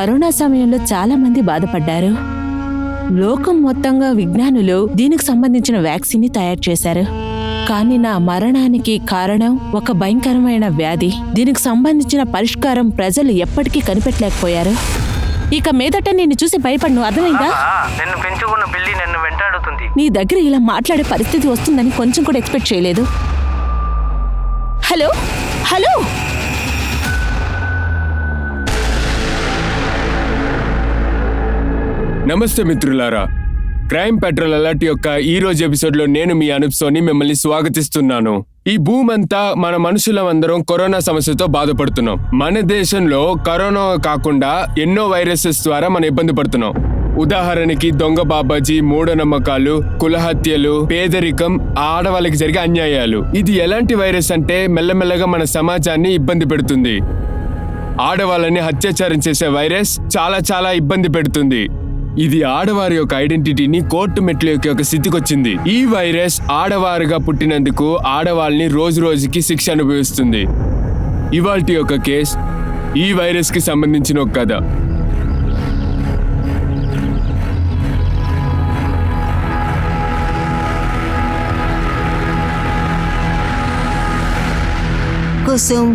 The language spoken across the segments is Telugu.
కరోనా సమయంలో చాలా మంది బాధపడ్డారు. లోకం మొత్తంగా విజ్ఞానులు దీనికి సంబంధించిన వ్యాక్సిన్ ని తయారు చేశారు. కానీ నా మరణానికి కారణం ఒక భయంకరమైన వ్యాధి. దీనికి సంబంధించిన పరిష్కారం ప్రజలు ఎప్పటికీ కనిపెట్టలేకపోయారు. ఇక మీదట నిన్ను చూసి భయపడను, అర్థమైందా? నిన్ను పెంచుకున్న పిల్లి నన్ను వెంటాడుతుంది. నీ దగ్గర ఇలా మాట్లాడే పరిస్థితి వస్తుందని కొంచెం కూడా ఎక్స్పెక్ట్ చేయలేదు. హలో హలో, నమస్తే మిత్రులారా, క్రైమ్ పెట్రోల్ అలర్ట్ యొక్క ఈ రోజు ఎపిసోడ్ లో నేను మీ అనూప్ సోని మిమ్మల్ని స్వాగతిస్తున్నాను. ఈ భూమి అంతా మన మనుషులందరం కరోనా సమస్యతో బాధపడుతున్నాం. మన దేశంలో కరోనా కాకుండా ఎన్నో వైరసెస్ ద్వారా మనం ఇబ్బంది పడుతున్నాం. ఉదాహరణకి దొంగ బాబాజీ, మూఢనమ్మకాలు, కులహత్యలు, పేదరికం, ఆడవాళ్ళకి జరిగే అన్యాయాలు. ఇది ఎలాంటి వైరస్ అంటే మెల్లమెల్లగా మన సమాజాన్ని ఇబ్బంది పెడుతుంది. ఆడవాళ్ళని అత్యాచారం చేసే వైరస్ చాలా చాలా ఇబ్బంది పెడుతుంది. ఇది ఆడవారి యొక్క ఐడెంటిటీని కోర్టు మెట్ల యొక్క స్థితికి వచ్చింది. ఈ వైరస్ ఆడవారుగా పుట్టినందుకు ఆడవాళ్ళని రోజు రోజుకి శిక్ష అనుభవిస్తుంది. ఇవాల్టి యొక్క కేస్ ఈ వైరస్ కి సంబంధించిన ఒక కథ. కుసుమ్,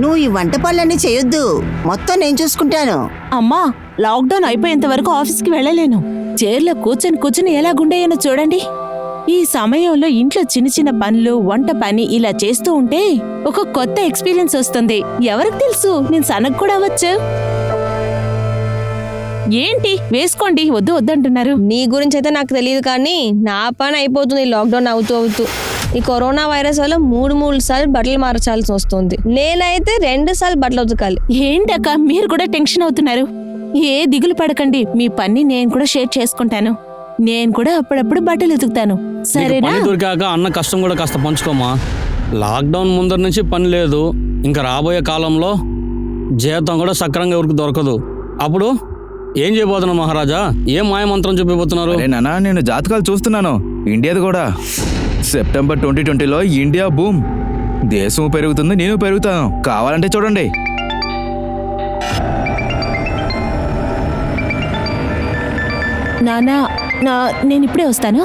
నువ్వు ఈ వంట పనులన్నీ చేయొద్దు, మొత్తం నేను చూసుకుంటాను. అమ్మా, లాక్డౌన్ అయిపోయేంత వరకు ఆఫీస్కి వెళ్ళలేను. చైర్లో కూర్చొని ఎలా గుండెయ్యానో చూడండి. ఈ సమయంలో ఇంట్లో చిన్న చిన్న పనులు, వంట పని ఇలా చేస్తూ ఉంటే ఒక కొత్త ఎక్స్పీరియన్స్ వస్తుంది. ఎవరికి తెలుసు, నేను సనగ కూడా అవ్వచ్చు. ఏంటి వేసుకోండి, వద్దంటున్నారు. నీ గురించి అయితే నాకు తెలియదు, కానీ నా పని అయిపోతుంది లాక్డౌన్ అవుతూ. ఈ కరోనా వైరస్ వల్ల మూడు సార్లు బట్టలు మార్చాల్సి వస్తుంది. నేనైతే 2 సార్లు బట్టలు ఉతకాలి. ఏంటక్క మీరు కూడా టెన్షన్ అవుతున్నారు? ఏ దిగులు పడకండి, మీ పని నేను కూడా షేర్ చేసుకుంటాను. నేను కూడా అప్పుడప్పుడు బట్టలు ఉతుకుతాను, సరేనా? పని దొరికాక అన్న కష్టం కూడా కాస్త పంచుకోమా. లాక్డౌన్ ముందర నుంచి పని లేదు, ఇంకా రాబోయే కాలంలో జీతం కూడా సక్రంగా ఎవరికి దొరకదు. అప్పుడు ఏం చేయబోతున్నావు మహారాజా? ఏం మాయమంత్రం చూపిపోతున్నారు? నానా, నేను జాతకాలు చూస్తున్నాను, ఇండియాది కూడా. సెప్టెంబర్ 2020లో ఇండియా బూమ్, దేశం పెరుగుతుంది, నేను పెరుగుతాను. కావాలంటే చూడండి. నానా, నేను ఇప్పుడే వస్తాను.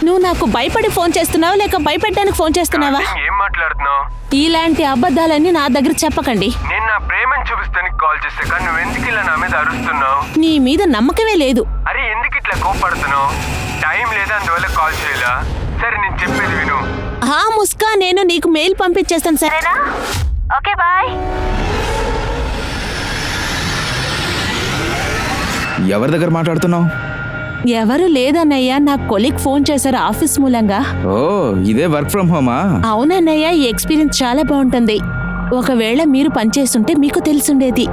నువ్వు నాకు భయపడి ఫోన్ చేస్తున్నావా లేక భయపెట్టడానికి ఫోన్ చేస్తున్నావా? ఏం మాట్లాడుతున్నావు? ఇలాంటి అబద్ధాలన్నీ నా దగ్గర చెప్పకండి. నేను నా ప్రేమను చూపిస్తానికి కాల్ చేస్తే కానీ నువ్వు ఎందుకు ఇలా నా మీద అరుస్తున్నావు? నీ మీద నమ్మకమే లేదు. అరే ఎందుకు ఇట్లా కోపడుతున్నావు? టైం లేదా, అందువల్ల కాల్ చేయలా? సరే నేను చెప్పేది విను. ముస్కా, నేను నీకు మెయిల్ పంపించేస్తాను, సరేనా? Okay, bye. ఎవరి దగ్గర మాట్లాడుతున్నావు? ఎవరు లేదన్నయ్య, నా కొలీగ్ ఫోన్ చేశారు ఆఫీస్ మూలంగా. ఓ, ఇదే వర్క్ ఫ్రమ్ హోమా? అవునన్నయ్య, ఈ ఎక్స్పీరియన్స్ చాలా బాగుంటుంది. ఒకవేళ మీరు పనిచేస్తుంటే మీకు తెలుసుండేది.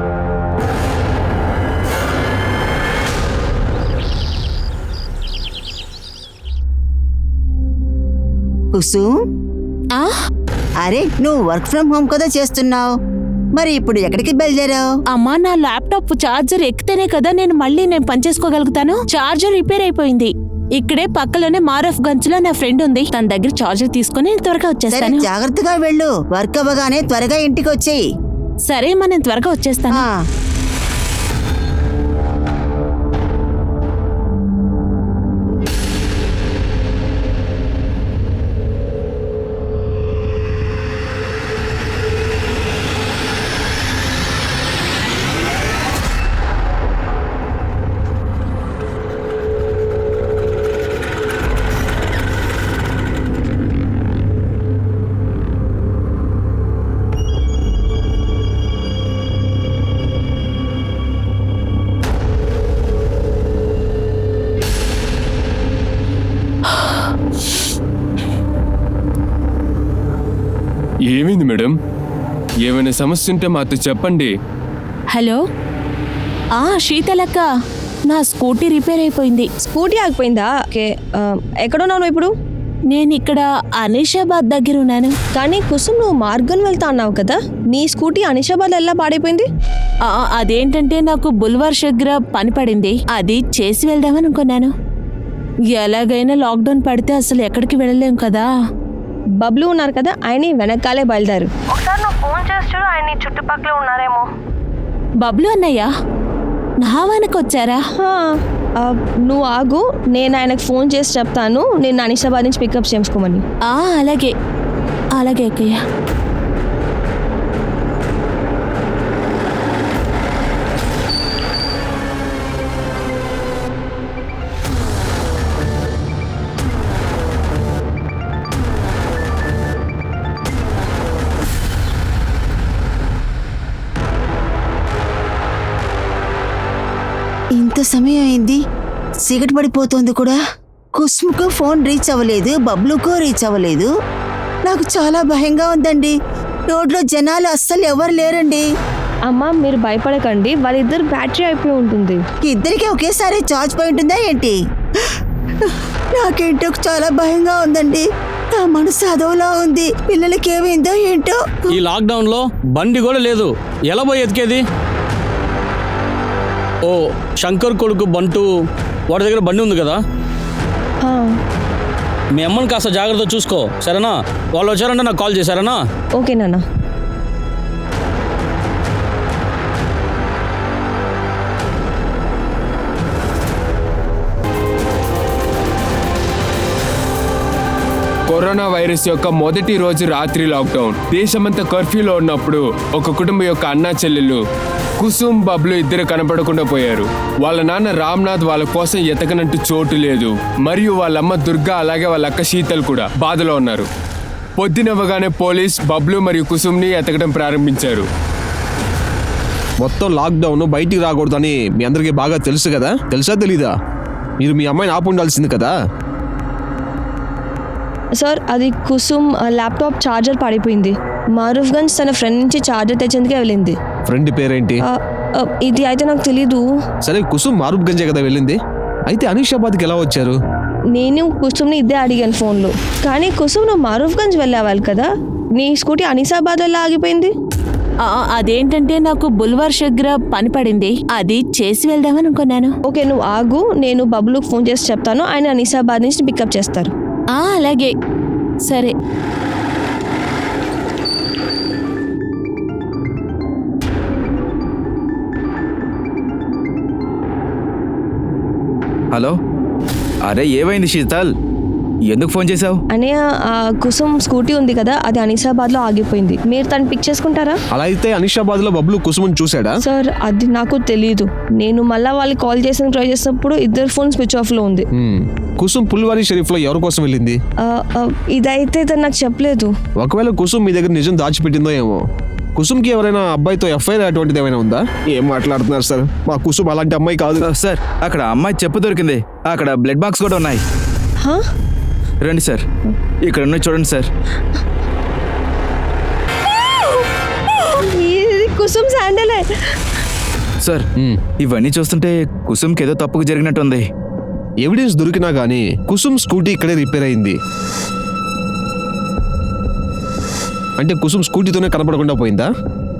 కుసుమ్, అరే నువ్వు వర్క్ ఫ్రమ్ హోమ్ కదా చేస్తున్నావు, మరి ఇప్పుడు ఎక్కడికి బయలుదేరావు? అమ్మా, నా ల్యాప్టాప్ ఛార్జర్ ఎక్కితేనే కదా నేను పని చేసుకోగలుగుతాను. ఛార్జర్ రిపేర్ అయిపోయింది. ఇక్కడే పక్కలోనే మారఫ్ గంజ్ లో నా ఫ్రెండ్ ఉంది, తన దగ్గర ఛార్జర్ తీసుకుని త్వరగా వచ్చేస్తాను. జాగ్రత్తగా వెళ్ళు, వర్క్ అవ్వగానే త్వరగా ఇంటికి వచ్చేయి. సరే అమ్మా, నేను త్వరగా వచ్చేస్తాను. ఏమైంది మేడం? ఏమైనా సమస్య ఉంటే మాతో చెప్పండి. హలో, శీతలక్క, నా స్కూటీ రిపేర్ అయిపోయింది. స్కూటీ ఆగిపోయిందా? ఓకే, ఎక్కడున్నావు ఇప్పుడు? నేను ఇక్కడ అనిషాబాద్ దగ్గర ఉన్నాను. కానీ కుసుమ్, నువ్వు మార్గన్ వెళ్తా అన్నావు కదా, నీ స్కూటీ అనిషాబాద్ ఎలా పాడైపోయింది? అదేంటంటే నాకు బుల్వార్ష్ దగ్గర పని పడింది, అది చేసి వెళ్దామని అనుకున్నాను. ఎలాగైనా లాక్డౌన్ పడితే అసలు ఎక్కడికి వెళ్ళలేం కదా. బబ్లు ఉన్నారు కదా, ఆయన వెనకాలే బయలుదేరు. ఒకసారి నువ్వు ఫోన్ చేసి చూడు, ఆయన చుట్టుపక్కల ఉన్నారేమో. బబ్లు అన్నయ్య నా వెనకొచ్చారా? నువ్వు ఆగు, నేను ఆయనకు ఫోన్ చేసి చెప్తాను నేను అనిషాబాద్ నుంచి పికప్ చేసుకోమని. అలాగే అలాగే అక్కయ్య. ఇంత సమయం అయింది, సిగరెట్ పడిపోతుంది కూడా. కుసుమ్కు ఫోన్ రీచ్ అవ్వలేదు, బబ్లుకు రీచ్ అవ్వలేదు. నాకు చాలా భయంగా ఉందండి. రోడ్లో జనాలు అస్సలు ఎవరు లేరండి. అమ్మ మీరు భయపడకండి, వాళ్ళిద్దరు బ్యాటరీ అయిపోయి ఉంటుంది. ఇద్దరికి ఒకేసారి చార్జ్ పోయి ఉంటుందా ఏంటి? నాకేంటో చాలా భయంగా ఉందండి. నా మనసు అదోలా ఉంది. పిల్లలకి ఏమైందో ఏంటో. ఈ లాక్డౌన్లో బండి కూడా లేదు, ఎలా పోయి ఎతికేది? ఓ శంకర్ కొడుకు బంటు, వాడి దగ్గర బండి ఉంది కదా, మీ అమ్మని కాస్త జాగ్రత్త చూసుకో సరేనా? వాళ్ళు వచ్చారంటే నాకు కాల్ చేశారనా? ఓకే నాన్న. కరోనా వైరస్ యొక్క మొదటి రోజు రాత్రి లాక్డౌన్. దేశమంతా కర్ఫ్యూలో ఉన్నప్పుడు ఒక కుటుంబం యొక్క అన్నా చెల్లెళ్ళు కుసుమ్, బబ్లు ఇద్దరు కనపడకుండా పోయారు. వాళ్ళ నాన్న రామ్నాథ్ వాళ్ళ కోసం ఎతకనంటూ చోటు లేదు. మరియు వాళ్ళమ్మ దుర్గా అలాగే వాళ్ళ అక్క శీతల్ కూడా బాధలో ఉన్నారు. పొద్దునవ్వగానే పోలీస్ బబ్లు మరియు కుసుమ్ని ఎతకడం ప్రారంభించారు. మొత్తం లాక్డౌన్, బయటికి రాకూడదని మీ అందరికీ బాగా తెలుసు కదా? తెలుసా తెలీదా? మీరు మీ అమ్మాయిని ఆపు ఉండాల్సింది కదా. సార్ అది కుసుమ్ ల్యాప్టాప్ ఛార్జర్ పడిపోయింది. మారూఫ్గంజ్ తన ఫ్రెండ్ నుంచి ఛార్జర్ తెచ్చేందుకే వెళ్ళింది. ఫ్రెండ్ పేరేంటి? ఇది అయితే నాకు తెలీదు. సరే, కుసుమ్ మారూఫ్గంజే కదా వెళ్ళింది. అయితే అనిషాబాద్కి ఎలా వచ్చారు? నేను కుసుమ్ని ఇదే అడిగాను ఫోన్లో. కానీ కుసుమ్ నువ్వు మారూఫ్గంజ్ వెళ్ళేవాళ్ళు కదా, నీ స్కూటీ అనిసాబాద్లో ఎలా ఆగిపోయింది? అదేంటంటే నాకు బుల్వార్ దగ్గర పని పడింది, అది చేసి వెళ్దామని అనుకున్నాను. ఓకే నువ్వు ఆగు, నేను బబ్లుకి ఫోన్ చేసి చెప్తాను, ఆయన అనిసాబాద్ నుంచి పికప్ చేస్తారు. అలాగే సరే. హలో, అరే ఏమైంది శీతల్, ఎందుకు ఫోన్ చేసావు? అనే కుసుమ్ స్కూటీ ఉంది కదా, అది అనిసాబాద్లో ఆగిపోయింది. మీరు తను పిక్ చేసుకుంటారా? అలా అయితే అనిషాబాద్ లో బబ్లు కుసుమ్ని చూసాడా? సార్ అది నాకు తెలీదు. నేను మళ్ళీ వాళ్ళకి కాల్ చేసి ట్రై చేసినప్పుడు ఇద్దరు ఫోన్ స్విచ్ ఆఫ్ లో ఉంది. కుసుమ్ పుల్వారీ షరీఫ్ లో ఎవరి కోసం వెళ్ళింది? ఇదైతే తను నాకు చెప్పలేదు. ఒకవేళ కుసుమ్ మీ దగ్గర నిజం దాచిపెట్టిందో ఏమో. కుసుమ్కి ఎవరైనా అబ్బాయితో ఎఫ్ఐఆర్ అటువంటిది ఏమైనా ఉందా? ఏం మాట్లాడుతున్నారు సార్, మా కుసుమ్ అలాంటి అమ్మాయి కాదు. సార్ అక్కడ అమ్మాయి చెప్పు దొరికింది, అక్కడ బ్లడ్ బాక్స్ కూడా ఉన్నాయి. రండి సార్, ఇక్కడ ఉన్నాయి చూడండి సార్. ఇది కుసుమ్ శాండలే. సార్ ఇవన్నీ చూస్తుంటే కుసుమ్కి ఏదో తప్పుకు జరిగినట్టుంది. ఎవిడెన్స్ దొరికినా గానీ కుసుమ్ స్కూటీ ఇక్కడే రిపేర్ అయింది. అంటే కుసుమ్ స్కూటీతోనే కనపడకుండా పోయిందా?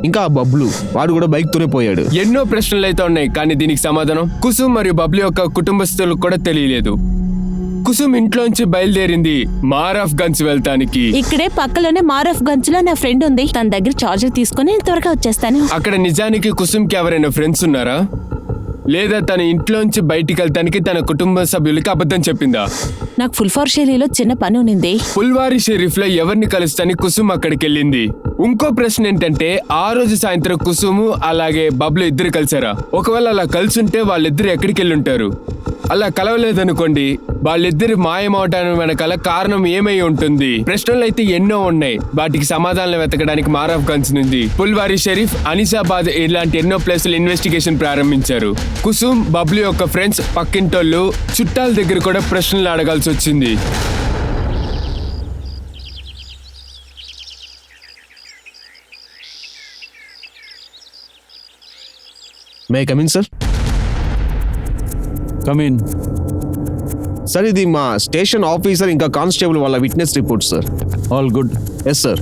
ఇంకా ఆ బబ్లు, వాడు కూడా బైక్ తోనే పోయాడు. ఎన్నో ప్రశ్నలు అయితే ఉన్నాయి, కానీ దీనికి సమాధానం కుసుమ్ మరియు బబ్లు యొక్క కుటుంబస్తులకు కూడా తెలియలేదు. కుసుమ్ ఇంట్లోంచి బయలుదేరింది మారఫ్గంజ్ వెళ్తానికి. ఇక్కడే పక్కలోనే మారఫ్గంజ్ లో నా ఫ్రెండ్ ఉంది, తన దగ్గర చార్జర్ తీసుకుని త్వరగా వచ్చేస్తాను. అక్కడ నిజానికి కుసుమ్కి ఎవరైనా ఫ్రెండ్స్ ఉన్నారా, లేదా తన ఇంట్లోంచి బయటికి వెళ్తానికి తన కుటుంబ సభ్యులకి అబద్ధం చెప్పిందా? నాకు ఫుల్ఫార్ షెరీలో చిన్న పని ఉంది. పుల్వారీ షరీఫ్ లో ఎవరిని కలుస్తాని కుసుమ్ అక్కడికి వెళ్ళింది. ఇంకో ప్రశ్న ఏంటంటే ఆ రోజు సాయంత్రం కుసుము అలాగే బబ్లు ఇద్దరు కలిసారా? ఒకవేళ అలా కలిసుంటే వాళ్ళిద్దరు ఎక్కడికి వెళ్ళి ఉంటారు? అలా కలవలేదనుకోండి, వాళ్ళిద్దరు మాయమవటానికి వెనకాల కారణం ఏమై ఉంటుంది? ప్రశ్నలు అయితే ఎన్నో ఉన్నాయి, వాటికి సమాధానాలు వెతకడానికి మారఫ్గంజ్ నుండి పుల్వారీ షరీఫ్, అనిసాబాద్ ఇలాంటి ఎన్నో ప్లేసులు ఇన్వెస్టిగేషన్ ప్రారంభించారు. కుసుమ్, బబ్లు యొక్క ఫ్రెండ్స్, పక్కింటోళ్ళు, చుట్టాల దగ్గర కూడా ప్రశ్నలు అడగాల్సి వచ్చింది. May come in sir? Come in. Sir ఇది మా స్టేషన్ ఆఫీసర్ ఇంకా కానిస్టేబుల్ వాళ్ళ witness report sir. All good. Yes sir.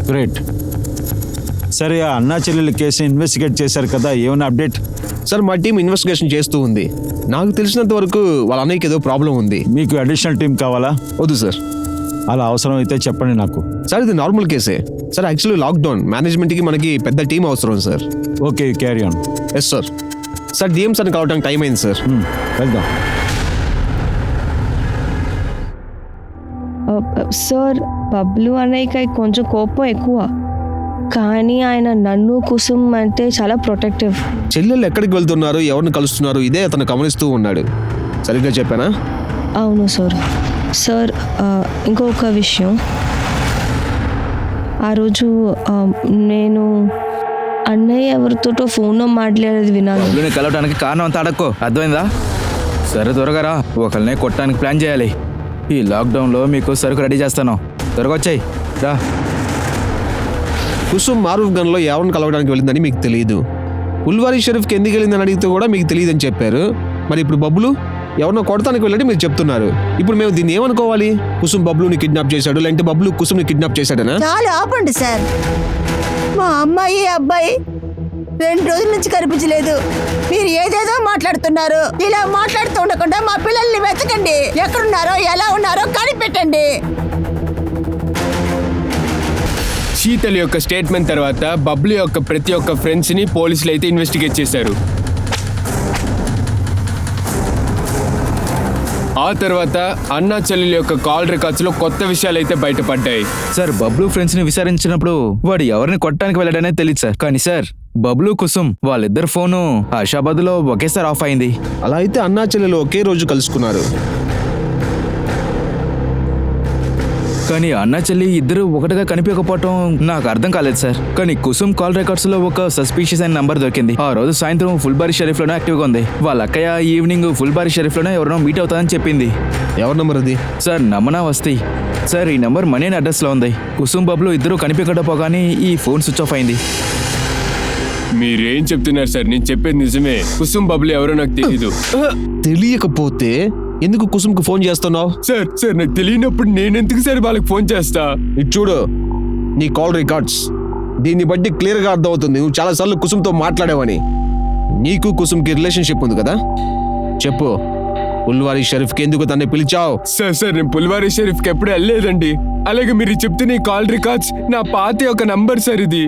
Great. సరే, ఆ అన్నా చెల్లెల కేసు ఇన్వెస్టిగేట్ చేశారు కదా, ఏమైనా అప్డేట్? సార్ మా టీం ఇన్వెస్టిగేషన్ చేస్తూ ఉంది. నాకు తెలిసినంత వరకు వాళ్ళ అన్నయ్యకి ఏదో ప్రాబ్లం ఉంది. మీకు అడిషనల్ టీం కావాలా? వద్దు సార్. అలా అవసరం అయితే చెప్పండి నాకు. సార్ ఇది నార్మల్ కేసే సార్. యాక్చువల్లీ లాక్డౌన్ మేనేజ్మెంట్కి మనకి పెద్ద టీం అవసరం సార్. Okay, carry on. Yes sir. Sir DM సార్ని కావడానికి టైం అయింది సార్. వెళ్దాం. సార్ బబ్లు అన్నయ్యకి కొంచెం కోపం ఎక్కువ, కానీ ఆయన నన్ను కుసుమ్ అంటే చాలా ప్రొటెక్టివ్. చెల్లెళ్ళు ఎక్కడికి వెళ్తున్నారు, ఎవరిని కలుస్తున్నారు, ఇదే అతను గమనిస్తూ ఉన్నాడు. సరిగ్గా చెప్పానా? అవును సార్. సార్ ఇంకొక విషయం, ఆ రోజు నేను అన్నయ్య ఎవరితోటో ఫోన్లో మాట్లాడేది విన్నాను. బబ్లుని కలవడానికి కారణం అంతా అడక్కో, అర్థమైందా? సరే త్వరగా రా, ఒకరినే కొట్టడానికి ప్లాన్ చేయాలి. ఈ లాక్డౌన్లో మీకు సరుకు రెడీ చేస్తాను, త్వరగా వచ్చాయి రా. కుసుమ్ మారూఫ్ గన్లో ఎవరిని కలవడానికి వెళ్ళిందని మీకు తెలియదు. ఉల్వారీ షరీఫ్కి ఎందుకు వెళ్ళిందని అడిగితే కూడా మీకు తెలియదని చెప్పారు. మరి ఇప్పుడు బబ్లు ఎవరినో కొడతానికి వెళ్ళని మీరు చెప్తున్నారు. ఇప్పుడు మేము దీన్ని ఏమనుకోవాలి? కుసుమ్ బబ్లుని కిడ్నాప్ చేశాడు, లేదంటే బబ్లు కుసుమ్ని కిడ్నాప్ చేశాడనా? చాలా ఆపండి సార్. మా అమ్మాయి అబ్బాయి 2 రోజుల నుంచి కనిపించలేదు. మీరు ఏదేదో మాట్లాడుతున్నారు. ఇలా మాట్లాడుతూ ఉండకుండా మా పిల్లల్ని వెతకండి. ఎక్కడున్నారో ఎలా ఉన్నారో కనిపెట్టండి. శీతల్ యొక్క స్టేట్మెంట్ తర్వాత బబ్లు యొక్క ప్రతి ఒక్క ఫ్రెండ్స్ ని పోలీసులు అయితే ఇన్వెస్టిగేట్ చేశారు. ఆ తర్వాత అన్నా చెల్లెల యొక్క కాల్ రికార్డ్స్ లో కొత్త విషయాలు అయితే బయటపడ్డాయి. సార్ బబ్లు ఫ్రెండ్స్ ని విచారించినప్పుడు వాడు ఎవరిని కొట్టడానికి వెళ్ళాడనే తెలియదు సార్. కానీ సార్ బబ్లు కుసుమ్ వాళ్ళిద్దరు ఫోను ఆషాబాద్ లో ఒకేసారి ఆఫ్ అయింది. అలా అయితే అన్నా చెల్లెలు ఒకే రోజు కలుసుకున్నారు. కానీ అన్న చెల్లి ఇద్దరు ఒకటిగా కనిపించకపోవటం నాకు అర్థం కాలేదు సార్. కానీ కుసుమ్ కాల్ రికార్డ్స్ లో ఒక సస్పీషియస్ అయిన నంబర్ దొరికింది. ఆ రోజు సాయంత్రం ఫుల్బారీ షరీఫ్ లోనే యాక్టివ్ గా ఉంది. వాళ్ళ అక్కయ్య ఈవినింగ్ ఫుల్బారీ షరీఫ్ లోనే ఎవరినో మీట్ అవుతాదని చెప్పింది. ఎవరి నంబర్ అది? సార్ నమనా వస్తాయి సార్. ఈ నంబర్ మనీ అనే అడ్రస్ లో ఉంది. కుసుమ్ బబ్లు ఇద్దరు కనిపించకపోగానే ఈ ఫోన్ స్విచ్ ఆఫ్ అయింది. మీరేం చెప్తున్నారు సార్? నేను చెప్పేది నిజమే. కుసుమ్ బబ్లు ఎవరో నాకు తెలీదు. తెలియకపోతే ఎందుకు కుసుమ్కి ఫోన్ చేస్తున్నావు? సార్ నాకు తెలియనప్పుడు నేనెందుకు సార్ వాళ్ళకి ఫోన్ చేస్తా? ఇది చూడు, నీ కాల్ రికార్డ్స్. దీన్ని బట్టి క్లియర్గా అర్థమవుతుంది నువ్వు చాలాసార్లు కుసుమ్తో మాట్లాడావని. నీకు కుసుమ్కి రిలేషన్షిప్ ఉంది కదా? చెప్పు, ఉల్వారీ షరీఫ్కి ఎందుకు తన్ని పిలిచావు? సార్ నేను పుల్వారీ షరీఫ్కి ఎప్పుడు వెళ్ళలేదండి. అలాగే మీరు చెప్తున్న ఈ కాల్ రికార్డ్స్ నా పాత ఒక నంబర్ సార్ ఇది.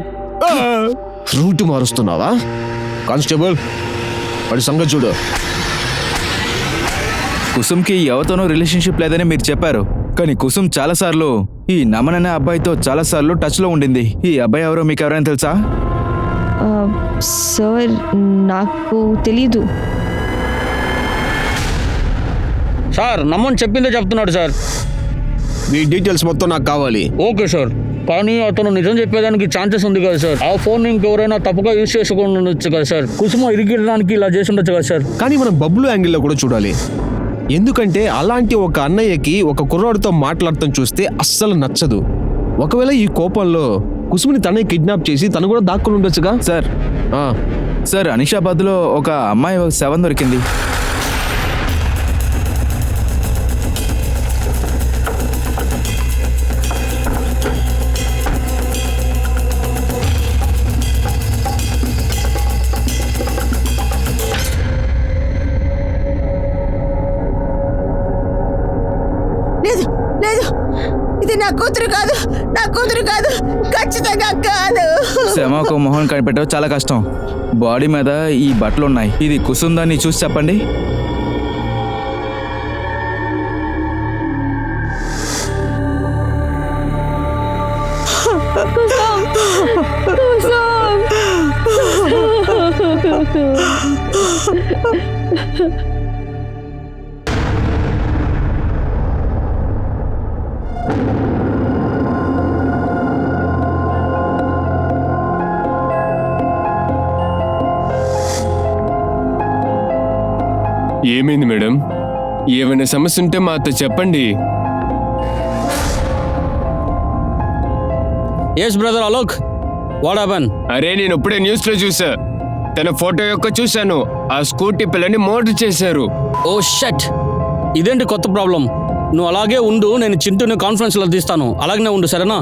రూట్ మారుస్తున్నావా? కానిస్టేబుల్, వాడి సంగతి చూడు. కుసుమ్కి ఎవరితోనూ రిలేషన్షిప్ లేదని మీరు చెప్పారు. కానీ కుసుమ్ చాలాసార్లు ఈ నమన్ అనే అబ్బాయితో చాలాసార్లు టచ్ లో ఉండింది. ఈ అబ్బాయి ఎవరో మీకు ఎవరైనా తెలుసా? సార్ నాకు తెలీదు. సార్ నమ్మని చెప్పిందే చెప్తున్నాడు సార్. మీ డీటెయిల్స్ మొత్తం నాకు కావాలి. ఓకే సార్, కానీ అతను నిజం చెప్పేదానికి ఛాన్సెస్ ఉంది కదా సార్. ఆ ఫోన్ ఇంకెవరైనా తప్పుగా యూజ్ చేసుకుని ఉండొచ్చు కదా సార్. కుసుమ ఇరిగిడానికి ఇలా చేసి ఉండొచ్చు కదా సార్. కానీ మనం బబ్లు యాంగిల్లో కూడా చూడాలి. ఎందుకంటే అలాంటి ఒక అన్నయ్యకి ఒక కుర్రాడితో మాట్లాడటం చూస్తే అస్సలు నచ్చదు. ఒకవేళ ఈ కోపంలో కుసుమ్ని తనే కిడ్నాప్ చేసి తను కూడా దాక్కుని ఉండొచ్చుగా. సార్ అనిషాబాద్ లో ఒక అమ్మాయి శవం దొరికింది. లేదు లేదు, ఇది నా కూతురు కాదు, నా కూతురు కాదు, ఖచ్చితంగా కాదు. శమకు మొహం కనిపెట్టడం చాలా కష్టం. బాడీ మీద ఈ బట్టలు ఉన్నాయి. ఇది కుసుమ్ దాన్ని చూసి చెప్పండి. ఏమైంది మేడం? ఏమైనా సమస్య ఉంటే మాతో చెప్పండి. Yes brother Alok, what happen? అరే నేను ఇప్పుడే న్యూస్ లో చూసా. తన ఫోటో యొక్క చూశాను. ఆ స్కూటీ పిల్లని మర్డర్ చేశారు. ఓ షట్, ఇదేంటి కొత్త ప్రాబ్లం? నువ్వు అలాగే ఉండు, నేను చింటూని కాన్ఫరెన్స్లో తీస్తాను. అలాగనే ఉండు, సరేనా?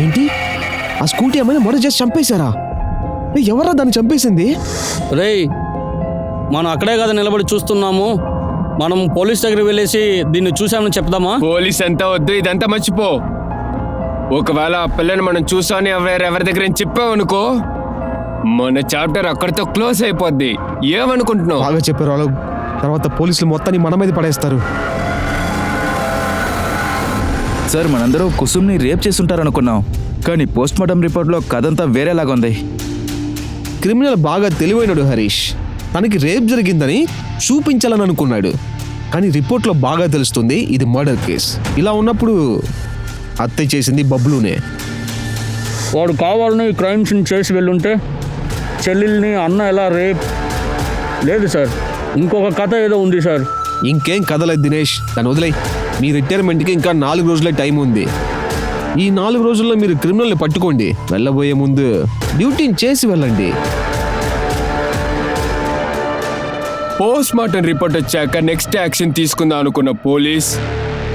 ఏంటి, ఆ స్కూటీ ఏమైనా మర్డర్ చేసి చంపేశారా? ఎవరా దాన్ని చంపేసింది? రేయ్, మనం అక్కడే కదా నిలబడి చూస్తున్నాము. మనం పోలీస్ దగ్గరికి వెళ్ళేసి దీన్ని చూసామని చెప్దామా? పోలీస్ అంతా వద్దు, ఇదంతా మర్చిపో. ఒకవేళ ఆ పిల్లని మనం చూసామని ఎవరి దగ్గర చెప్పావనుకో, మన చాప్టర్ అక్కడితో క్లోజ్ అయిపోద్ది. ఏమనుకుంటున్నావు? బాగా చెప్పారు వాళ్ళు. తర్వాత పోలీసులు మొత్తాన్ని మన మీద పడేస్తారు. సార్ మనందరూ కుసుమ్ని రేప్ చేసుంటారనుకున్నాం, కానీ పోస్ట్ మార్టం రిపోర్ట్లో కథంతా వేరేలాగా ఉంది. క్రిమినల్ బాగా తెలివైనడు హరీష్. తనకి రేప్ జరిగిందని చూపించాలని అనుకున్నాడు, కానీ రిపోర్ట్లో బాగా తెలుస్తుంది ఇది మర్డర్ కేస్. ఇలా ఉన్నప్పుడు హత్య చేసింది బబ్లూనే. వాడు కావాలని ఈ క్రైమ్స్ని చేసి వెళ్ళుంటే చెల్లెల్ని అన్న ఎలా రేప్? లేదు సార్, ఇంకొక కథ ఏదో ఉంది సార్. ఇంకేం కదలేదు దినేష్, దాన్ని వదిలేయ్. మీ రిటైర్మెంట్కి ఇంకా 4 రోజులే టైం ఉంది. ఈ 4 రోజుల్లో మీరు క్రిమినల్ని పట్టుకోండి. వెళ్ళబోయే ముందు డ్యూటీని చేసి వెళ్ళండి. పోస్ట్ మార్టం రిపోర్ట్ వచ్చాక నెక్స్ట్ యాక్షన్ తీసుకుందాం అనుకున్న పోలీస్,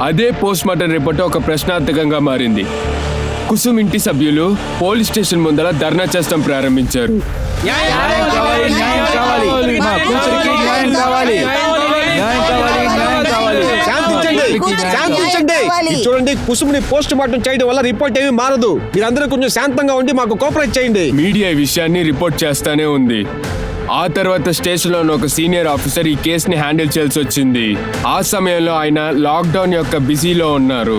అదే పోస్ట్ మార్టం రిపోర్ట్ ఒక ప్రశ్నార్థకంగా మారింది. కుసుమ్ ఇంటి సభ్యులు పోలీస్ స్టేషన్ ముందర ధర్నా చేస్తాం ప్రారంభించారు. చూడండి, కుసుమ్ని పోస్ట్ మార్టం చేయడం వల్ల రిపోర్ట్ ఏమీ మారదు. మీరందరూ కొంచెం శాంతంగా ఉండి మాకు కోఆపరేట్ చేయండి. మీడియా ఈ విషయాన్ని రిపోర్ట్ చేస్తానే ఉంది. ఆ తర్వాత స్టేషన్లో ఉన్న ఒక సీనియర్ ఆఫీసర్ ఈ కేసుని హ్యాండిల్ చేయాల్సి వచ్చింది. ఆ సమయంలో ఆయన లాక్డౌన్ యొక్క బిజీలో ఉన్నారు.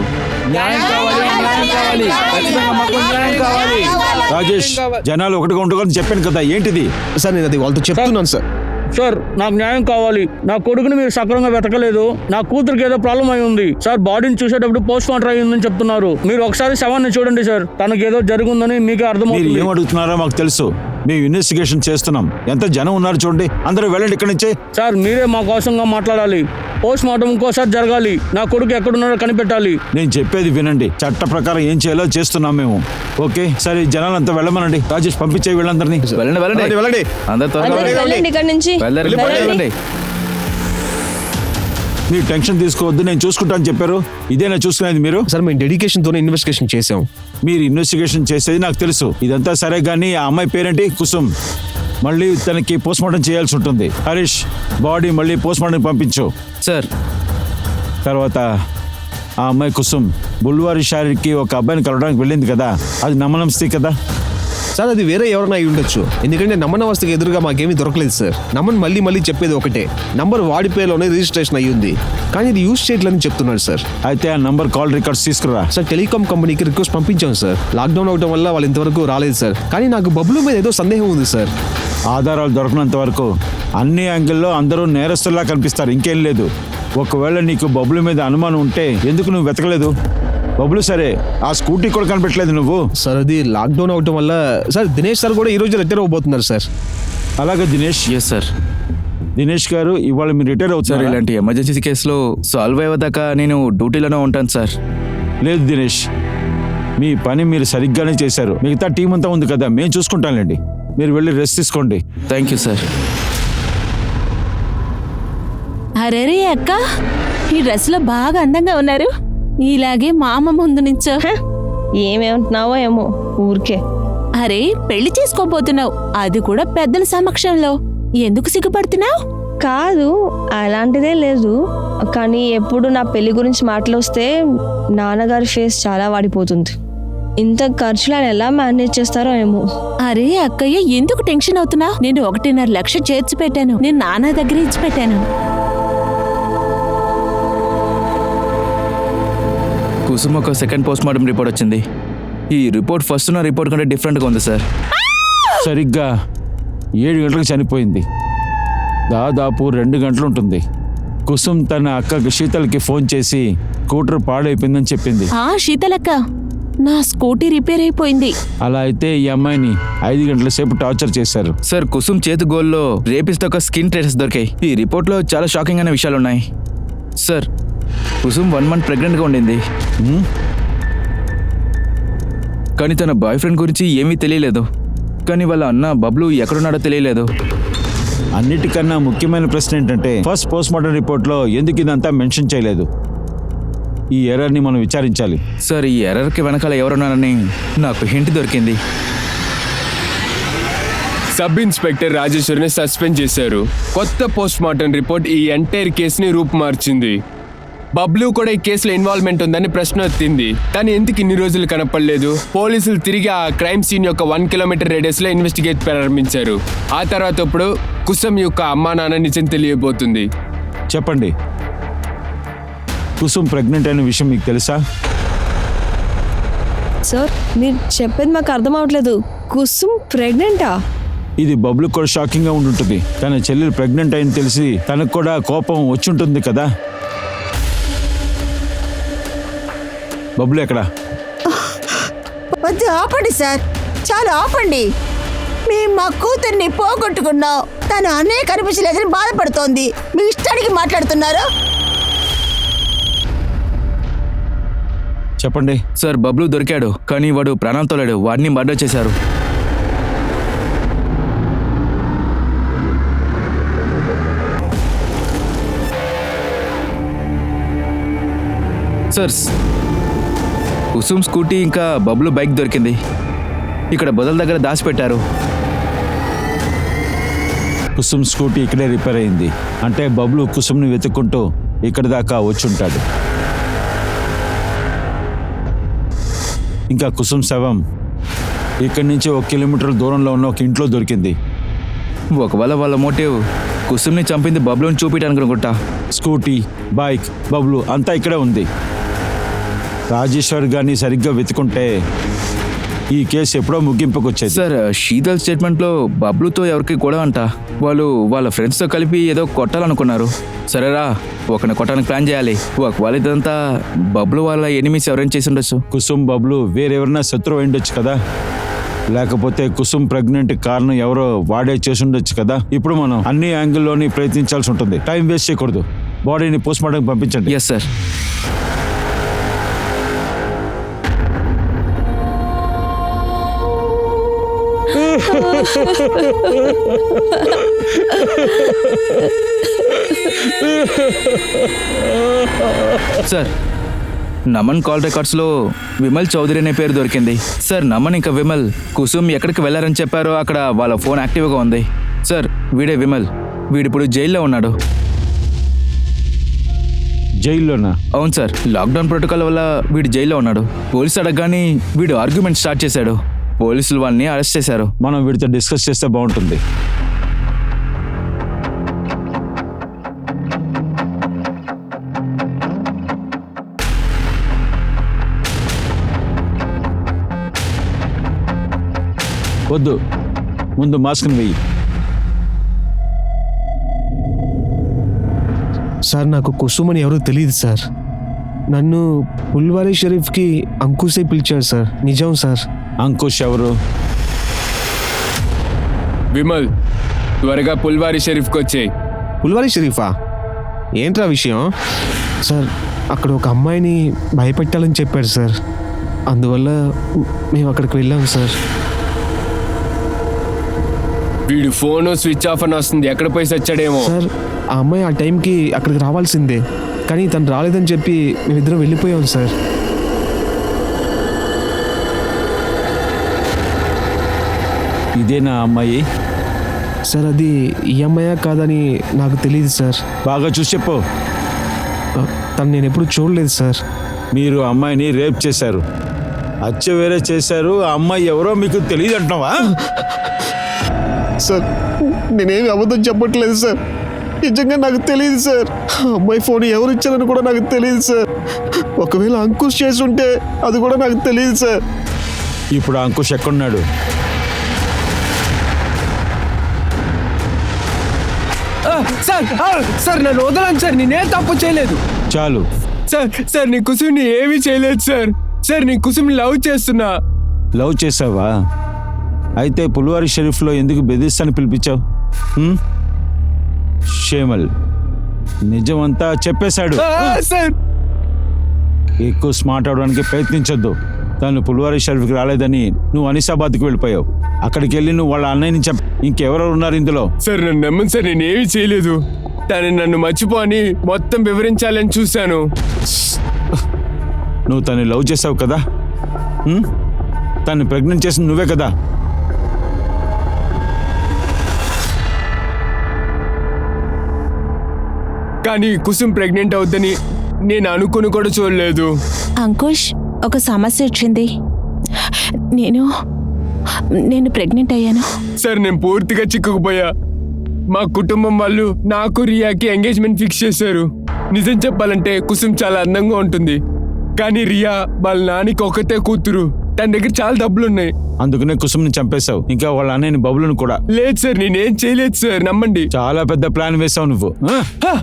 రాజేష్, జనాలు ఒకటిగా ఉంటుందని చెప్పాను కదా, ఏంటిది? సార్ నేను అది వాళ్ళతో చెప్తున్నాను సార్. సార్ నాకు న్యాయం కావాలి. నా కొడుకుని మీరు సక్రమంగా వెతకలేదు. నా కూతురికి ఏదో ప్రాబ్లం అయి ఉంది సార్. బాడీని చూసేటప్పుడు పోస్ట్ మార్టం అయ్యిందని చెప్తున్నారు. మీరు ఒకసారి శవాన్ని చూడండి సార్, తనకి ఏదో జరిగిందని మీకే మీరు అర్థమవుతుంది. ఏం అడుగుతున్నారో మాకు తెలుసు. మేము ఇన్వెస్టిగేషన్ చేస్తున్నాం. ఎంత జనం ఉన్నారు చూడండి. అందరూ వెళ్ళండి ఇక్కడి నుంచి. సార్ మీరే మా కోసంగా మాట్లాడాలి. పోస్ట్ మార్టం ఇంకోసారి జరగాలి. నా కొడుకు ఎక్కడున్నారో కనిపెట్టాలి. నేను చెప్పేది వినండి. చట్ట ప్రకారం ఏం చేయాలో చేస్తున్నాం మేము. ఓకే, సరే జనాలంతా వెళ్ళమనండి. రాజేష్ పంపించే వీళ్ళందరినీ. వెళ్ళండి వెళ్ళండి. అందరూ త్వరగా అందరూ వెళ్ళండి. వెళ్ళండి ఇక్కడ నుంచి. వెళ్ళండి. మీరు టెన్షన్ తీసుకోవద్దు, నేను చూసుకుంటాను చెప్పారు. ఇదేనా చూసుకునేది మీరు? సార్ మేము డెడికేషన్తోనే ఇన్వెస్టిగేషన్ చేసాం. మీరు ఇన్వెస్టిగేషన్ చేసేది నాకు తెలుసు. ఇదంతా సరే, కానీ ఆ అమ్మాయి పేరేంటి? కుసుమ్. మళ్ళీ తనకి పోస్ట్ మార్టం చేయాల్సి ఉంటుంది. హరీష్, బాడీ మళ్ళీ పోస్ట్ మార్టం పంపించు. సార్ తర్వాత ఆ అమ్మాయి కుసుమ్ బుల్వారి షారీకి ఒక అబ్బాయిని కలవడానికి వెళ్ళింది కదా, అది నమ్మనమస్తే కదా? సార్ అది వేరే ఎవరైనా అయి ఉండొచ్చు. ఎందుకంటే నమ్మన వస్తుకి ఎదురుగా మాకేమీ దొరకలేదు సార్. నమ్మన్ మళ్ళీ చెప్పేది ఒకటే, నంబర్ వాడి పేరులోనే రిజిస్ట్రేషన్ అయ్యి ఉంది, కానీ ఇది యూజ్ చేయట్లేదని చెప్తున్నాడు సార్. అయితే ఆ నంబర్ కాల్ రికార్డ్స్ తీసుకురా. సార్ టెలికాం కంపెనీకి రిక్వెస్ట్ పంపించాం సార్. లాక్డౌన్ అవడం వల్ల వాళ్ళు ఇంతవరకు రాలేదు సార్. కానీ నాకు బబ్లు మీద ఏదో సందేహం ఉంది సార్. ఆధారాలు దొరకనంత వరకు అన్ని యాంగిల్లో అందరూ నేరస్తుల్లా కనిపిస్తారు, ఇంకేం లేదు. ఒకవేళ నీకు బబ్లు మీద అనుమానం ఉంటే ఎందుకు నువ్వు వెతకలేదు? బబ్లు సరే, ఆ స్కూటీ కూడా కనిపెట్టలేదు నువ్వు. సార్ అది లాక్డౌన్ అవడం వల్ల సార్ దినేష్ సార్ కూడా ఈ రోజు రిటైర్ అవబోతున్నారు సార్. అలాగే దినేష్. Yes sir. దినేష్ గారు, ఇవాళ మీరు రిటైర్ సార్ అవుతారు. ఇలాంటి ఎమర్జెన్సీ కేసులో సాల్వ్ అయ్యేదాకా నేను డ్యూటీలోనే ఉంటాను సార్. లేదు దినేష్, మీ పని మీరు సరిగ్గానే చేశారు. మిగతా టీం అంతా ఉంది కదా, మేము చూసుకుంటాంలేండి. మీరు వెళ్ళి రెస్ట్ తీసుకోండి. Thank you sir. అరే అక్క, ఈ డ్రెస్ లో బాగా అందంగా ఉన్నారు. ఇలాగే మా అమ్మ ముందు నుంచో. ఏమేమంటున్నావో ఏమో ఊరికే. అరే పెళ్లి చేసుకోబోతున్నావు, అది కూడా పెద్దల సమక్షంలో. ఎందుకు సిగ్గుపడుతున్నావు? కాదు, అలాంటిదే లేదు. కానీ ఎప్పుడు నా పెళ్లి గురించి మాటలు వస్తే నాన్నగారి ఫేస్ చాలా వాడిపోతుంది. ఇంత ఖర్చులు ఆయన ఎలా మేనేజ్ చేస్తారో ఏమో. అరే అక్కయ్య, ఎందుకు టెన్షన్ అవుతున్నావు? నేను 1.5 లక్షలు చేర్చి పెట్టాను. నేను నాన్న దగ్గర ఇచ్చి పెట్టాను. కుసుమ్ ఒక సెకండ్ పోస్ట్ మార్టం రిపోర్ట్ వచ్చింది. ఈ రిపోర్ట్ ఫస్ట్ ఉన్న రిపోర్ట్ కంటే డిఫరెంట్గా ఉంది సార్. సరిగ్గా 7 గంటలకు చనిపోయింది. దాదాపు 2 గంటలు ఉంటుంది. కుసుమ్ తన అక్కకి శీతల్కి ఫోన్ చేసి స్కూటర్ పాడైపోయిందని చెప్పింది. శీతలక్క, నా స్కూటీ రిపేర్ అయిపోయింది. అలా అయితే ఈ అమ్మాయిని 5 గంటల సేపు టార్చర్ చేశారు. సార్ కుసుమ్ చేతి గోల్లో రేపిస్ట్ ఒక స్కిన్ ట్రేసెస్ దొరికాయి. ఈ రిపోర్ట్లో చాలా షాకింగ్ అయిన విషయాలు ఉన్నాయి. సార్ కుసుమ్ 1 month ప్రెగ్నెంట్గా ఉండింది. కానీ తన బాయ్ ఫ్రెండ్ గురించి ఏమీ తెలియలేదు. కానీ వాళ్ళ అన్న బబ్లు ఎక్కడున్నాడో తెలియలేదు. అన్నిటికన్నా ముఖ్యమైన ప్రశ్న ఏంటంటే, ఫస్ట్ పోస్ట్ మార్టం రిపోర్ట్లో ఎందుకు ఇదంతా మెన్షన్ చేయలేదు? ఈ ఎర్రర్ని మనం విచారించాలి. సార్ ఈ ఎర్రర్కి వెనకాల ఎవరున్నారని నాకు హింట్ దొరికింది. సబ్ ఇన్స్పెక్టర్ రాజేశ్వరిని సస్పెండ్ చేశారు. కొత్త పోస్ట్ మార్టం రిపోర్ట్ ఈ ఎంటైర్ కేసుని రూపుమార్చింది. బబ్లు కూడా ఈ కేసులో ఇన్వాల్వ్మెంట్ ఉందని ప్రశ్న ఎత్తింది. తను ఎందుకు ఇన్ని రోజులు కనపడలేదు? పోలీసులు తిరిగి ఆ క్రైమ్ సీన్ యొక్క 1 కిలోమీటర్ రేడియస్ లో ఇన్వెస్టిగేట్ ప్రారంభించారు. ఆ తర్వాత ఇప్పుడు కుసుమ్ యొక్క అమ్మా నాన్న నిజం తెలియబోతుంది. చెప్పండి, కుసుమ్ ప్రెగ్నెంట్ అయిన విషయం మీకు తెలుసా? సార్ మీరు చెప్పేది మాకు అర్థం అవట్లేదు. కుసుమ్ ప్రెగ్నెంటా? ఇది బబ్లు కూడా షాకింగ్ గా ఉంటుంటుంది. తన చెల్లెలు ప్రెగ్నెంట్ అయిన తెలిసి తనకు కూడా కోపం వచ్చి ఉంటుంది కదా. బబ్లు ఎక్కడా? వద్దు, ఆపండి సార్, చాలా ఆపండి. మేము మా కూతుర్ని పోగొట్టుకున్నాం. తన అన్నయ్య కనిపించలేదని బాధపడుతోంది. మీ ఇష్టానికి మాట్లాడుతున్నారు. చెప్పండి. సార్ బబ్లు దొరికాడు, కానీ వాడు ప్రాణాలతో లేడు. వాడిని మర్డర్ చేశారు. సార్ కుసుమ్ స్కూటీ ఇంకా బబ్లు బైక్ దొరికింది. ఇక్కడ బొదల దగ్గర దాచిపెట్టారు. కుసుమ్ స్కూటీ ఇక్కడే రిపేర్ అయింది అంటే బబ్లు కుసుమ్ని వెతుక్కుంటూ ఇక్కడి దాకా వచ్చుంటాడు. ఇంకా కుసుమ్ శవం ఇక్కడి నుంచి 1 కిలోమీటర్ దూరంలో ఉన్న ఒక ఇంట్లో దొరికింది. ఒకవేళ వాళ్ళ మోటివ్ కుసుమ్ని చంపింది బబ్లుని చూపించడానికి అనుకుంటా. స్కూటీ, బైక్, బబ్లు అంతా ఇక్కడే ఉంది. రాజేశ్వర్ గారిని సరిగ్గా వెతుకుంటే ఈ కేసు ఎప్పుడో ముగింపుకు వచ్చేది. సార్ శీతల్ స్టేట్మెంట్లో బబ్లుతో ఎవరికి గొడవ అంట. వాళ్ళు వాళ్ళ ఫ్రెండ్స్తో కలిపి ఏదో కొట్టాలనుకున్నారు. సరేరా, ఒకరిని కొట్టడానికి ప్లాన్ చేయాలి. ఒకవేళ ఇదంతా బబ్లు వాళ్ళ ఎనిమిస్ ఎవరైనా చేసి ఉండొచ్చు. కుసుమ్ బబ్లు వేరెవరైనా శత్రువు అయిండొచ్చు కదా. లేకపోతే కుసుమ్ ప్రెగ్నెంట్ కారణం ఎవరో వాడే చేసి ఉండొచ్చు కదా. ఇప్పుడు మనం అన్ని యాంగిల్లోని ప్రయత్నించాల్సి ఉంటుంది. టైం వేస్ట్ చేయకూడదు. బాడీని పోస్ట్ మార్టంకి పంపించండి. Yes sir. Sir Naman call రికార్డ్స్లో విమల్ చౌదరి అనే పేరు దొరికింది. సార్ నమన్ ఇంకా విమల్ కుసుమ్ ఎక్కడికి వెళ్ళారని చెప్పారో అక్కడ వాళ్ళ ఫోన్ యాక్టివ్గా ఉంది. సార్ వీడే విమల్. వీడిప్పుడు జైల్లో ఉన్నాడు. జైల్లోనా? అవును సార్, లాక్డౌన్ ప్రోటోకాల్ వల్ల వీడు జైల్లో ఉన్నాడు. పోలీసు అడగగానే వీడు ఆర్గ్యుమెంట్ స్టార్ట్ చేశాడు. పోలీసులు వాళ్ళని అరెస్ట్ చేశారు. మనం వీడితో డిస్కస్ చేస్తే బాగుంటుంది. వద్దు, ముందు మాస్క్ని వెయ్యి. సార్ నాకు కుసుమ్ అని ఎవరో తెలియదు సార్. నన్ను పుల్వారీ షరీఫ్కి అంకుశే పిలిచాడు సార్. నిజం సార్. అంకుష్ ఎవరు? విమల్, త్వరగా పుల్వారీ షరీఫ్కి వచ్చేయి. పుల్వారీ షరీఫా? ఏంట్రా విషయం? సార్ అక్కడ ఒక అమ్మాయిని భయపెట్టాలని చెప్పాడు సార్. అందువల్ల మేము అక్కడికి వెళ్ళాం సార్. వీడు ఫోన్ స్విచ్ ఆఫ్ అని వస్తుంది. ఎక్కడ పోయి సచ్చాడేమో. సార్ ఆ అమ్మాయి ఆ టైంకి అక్కడికి రావాల్సిందే, కానీ తను రాలేదని చెప్పి మేమిద్దరం వెళ్ళిపోయాం సార్. ఇదేనా అమ్మాయి? సార్ అది ఈ అమ్మాయా కాదని నాకు తెలియదు సార్. బాగా చూసి చెప్పు. తను నేను ఎప్పుడు చూడలేదు సార్. మీరు అమ్మాయిని రేప్ చేశారు, హత్య వేరే చేశారు. ఆ అమ్మాయి ఎవరో మీకు తెలియదు అంటున్నావా? సార్ నేనేమి అబద్ధం చెప్పట్లేదు సార్. నిజంగా నాకు తెలియదు సార్. అమ్మాయి ఫోన్ ఎవరు ఇచ్చారని కూడా నాకు తెలియదు సార్. ఒకవేళ అంకుష్ చేసి ఉంటే అది కూడా నాకు తెలియదు సార్. ఇప్పుడు అంకుష్ ఎక్కడున్నాడు? సార్ నన్ను వదలండి సార్, నేనేం తప్పు చేయలేదు. చాలు. సార్ నీ కుసుమ్ని ఏమీ చేయలేదు సార్. సార్ నీ కుసుమ్ని లవ్ చేస్తున్నా. లవ్ చేసావా? అయితే పుల్వారీ షరీఫ్లో ఎందుకు బెదిరిస్తాను పిలిపించావు? షేమల్ నిజమంతా చెప్పేశాడు. సార్ ఎక్కువ స్మార్ట్ అవడానికి ప్రయత్నించొద్దు. తను పుల్వారీ షరీఫ్కి రాలేదని నువ్వు అనిసాబాద్కి వెళ్ళిపోయావు. అక్కడికి వెళ్ళి నువ్వు వాళ్ళ అన్నయ్యని ఇంకెవరెవరు ఉన్నారు ఇందులో? సార్ నన్ను నమ్మను సార్, నేనేమీ చేయలేదు. తను నన్ను మర్చిపో అని మొత్తం వివరించాలని చూశాను. నువ్వు తను లవ్ చేసావు కదా. తను ప్రెగ్నెంట్ చేసింది నువ్వే కదా. కానీ కుసుమ్ ప్రెగ్నెంట్ అవుద్దని నేను అనుకుని కూడా చూడలేదు. అంకుష్, ఒక సమస్య వచ్చింది. నేను ప్రెగ్నెంట్ అయ్యాను. సార్ నేను పూర్తిగా చిక్కుకుపోయా. మా కుటుంబం వాళ్ళు నాకు రియాకి ఎంగేజ్మెంట్ ఫిక్స్ చేశారు. నిజం చెప్పాలంటే కుసుమ్ చాలా అందంగా ఉంటుంది, కానీ రియా వాళ్ళ నానికి ఒకతే కూతురు. తన దగ్గర చాలా డబ్బులున్నాయి. అందుకనే కుసుమ్ని చంపేశావు, ఇంకా వాళ్ళ అన్నయ్యని బబులుని కూడా. లేదు సార్, నేనేం చేయలేదు సార్, నమ్మండి. చాలా పెద్ద ప్లాన్ వేసావు నువ్వు.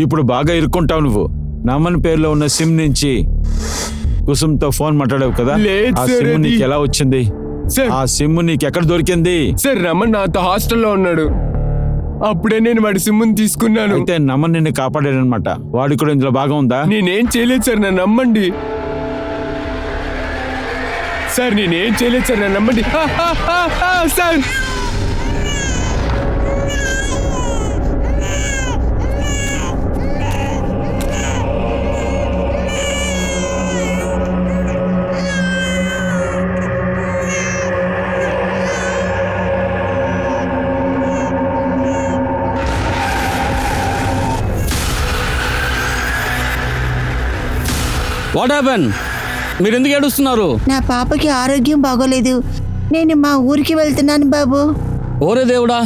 ఇప్పుడు బాగా ఇరుక్కుంటావు నువ్వు. నమ్మని పేరులో ఉన్న సిమ్ నుంచి కుసుమ్తో ఫోన్ మాట్లాడావు కదా, లేదు ఆ సార్, సిమ్ అది- నీకు ఎలా వచ్చింది? సార్ ఆ సిమ్ నీకు ఎక్కడ దొరికింది? సార్ రమణ్ నాతో హాస్టల్లో ఉన్నాడు, అప్పుడే నేను వాడి సిమ్ముని తీసుకున్నాను. అయితే నమ్మని నిన్ను కాపాడాడనమాట. వాడి కూడా ఇందులో భాగం ఉందా? నేనేం చేయలేదు సార్, నన్ను నమ్మండి. సార్ నేనేం చేయలేదు సార్, నన్ను నమ్మండి. Sir what happen? మీరు ఎందుకు ఏడుస్తున్నారు? నా పాపకి ఆరోగ్యం బాగోలేదు. నేను మా ఊరికి వెళ్తున్నాను బాబు. ఓరే దేవుడా,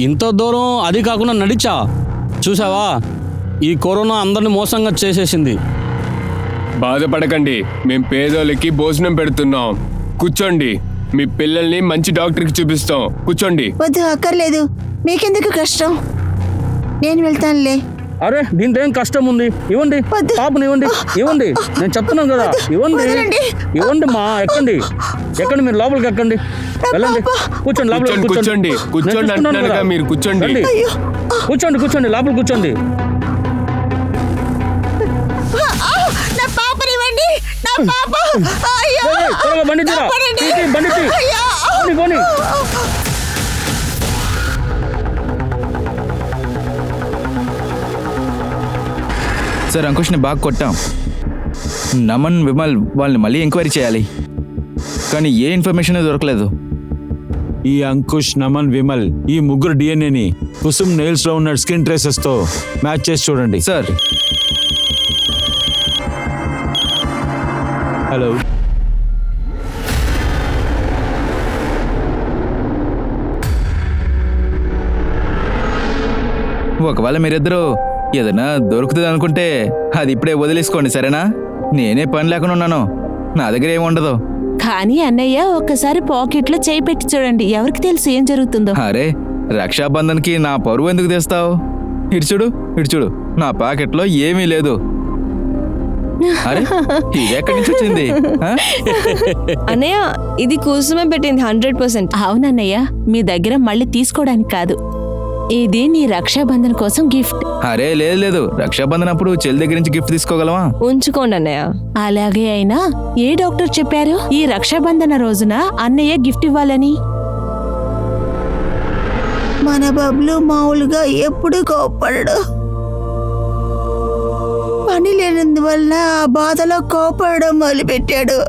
ఇంత దూరం అది కాకుండా నడిచా? చూసావా, ఈ కరోనా అందరిని మోసంగా చేసేసింది. బాధపడకండి, మేం పేదోళ్ళకి భోజనం పెడుతున్నాం. కూర్చోండి, మీ పిల్లల్ని మంచి డాక్టర్కి చూపిస్తాం. కూర్చోండి. వద్దు, అక్కర్లేదు. మీకెందుకు కష్టం? నేను వెళ్తానులే. అరే దీంతో ఏం కష్టం ఉంది? ఇవ్వండి, వద్దు. పాపను ఇవ్వండి, ఇవ్వండి. నేను చెప్తున్నాను కదా, ఇవ్వండి, వదలండి. ఇవ్వండి మా. ఎక్కండి, ఎక్కండి, మీరు లోపలికి ఎక్కండి, వెళ్ళండి. కూర్చోండి, లోపలికి కూర్చోండి, కూర్చోండి అంటున్నానుగా, మీరు కూర్చోండి. రండి. కూర్చోండి, కూర్చోండి, లోపల కూర్చోండి. నా పాపనివ్వండి, నా పాప. అయ్యో! ఏయ్, త్వరగా బండి తీరా. కాపాడండి. తీ, తీ, బండి తీ. అయ్యో! పోనీ, పోనీ. సార్ అంకుష్ని బాగా కొట్టాం. నమన్, విమల్ వాళ్ళని మళ్ళీ ఎంక్వైరీ చేయాలి, కానీ ఏ ఇన్ఫర్మేషన్ దొరకలేదు. ఈ అంకుష్, నమన్, విమల్ ఈ ముగ్గురు డిఎన్ఏని కుసుమ్ నెయిల్స్ లో ఉన్న స్కిన్ ట్రేసెస్ తో మ్యాచ్ చేసి చూడండి. సార్ హలో, ఒకవేళ మీరిద్దరూ ఏదైనా దొరుకుతుంది అనుకుంటే అది ఇప్పుడే వదిలేసుకోండి, సరేనా? నేనే పని లేకుండా ఉన్నాను, నా దగ్గర ఏమి ఉండదు. కానీ అన్నయ్య, ఒక్కసారి పాకెట్లో చేయి పెట్టి చూడండి, ఎవరికి తెలుసు ఏం జరుగుతుందో. అరే, రక్షాబంధన్కి నా పరువు ఎందుకు తెస్తావు? ఇటు చూడు, నా పాకెట్లో ఏమీ లేదు. అరే, ఇది ఎక్కడి నుంచి వచ్చింది? ఆ? అన్నయ్య, ఇది కోసమే పెట్టింది 100%. అవునన్నయ్య, మీ దగ్గర మళ్ళీ తీసుకోవడానికి కాదు, ఇది నీ రక్షాబంధన్ కోసం గిఫ్ట్. అరే లేదు, రక్షాబంధన్ అప్పుడు చెల్లి దగ్గర నుంచి గిఫ్ట్ తీసుకోగలవా? ఉంచుకోండి అన్నయ్య. అలాగే అయినా ఏ డాక్టర్ చెప్పారు ఈ రక్షాబంధన రోజున అన్నయ్య గిఫ్ట్ ఇవ్వాలని? మన బబ్లు మామూలుగా ఎప్పుడు కోపడడు. పని లేనందువల్ల ఆ బాధలో కోపడడం మొదలుపెట్టాడు.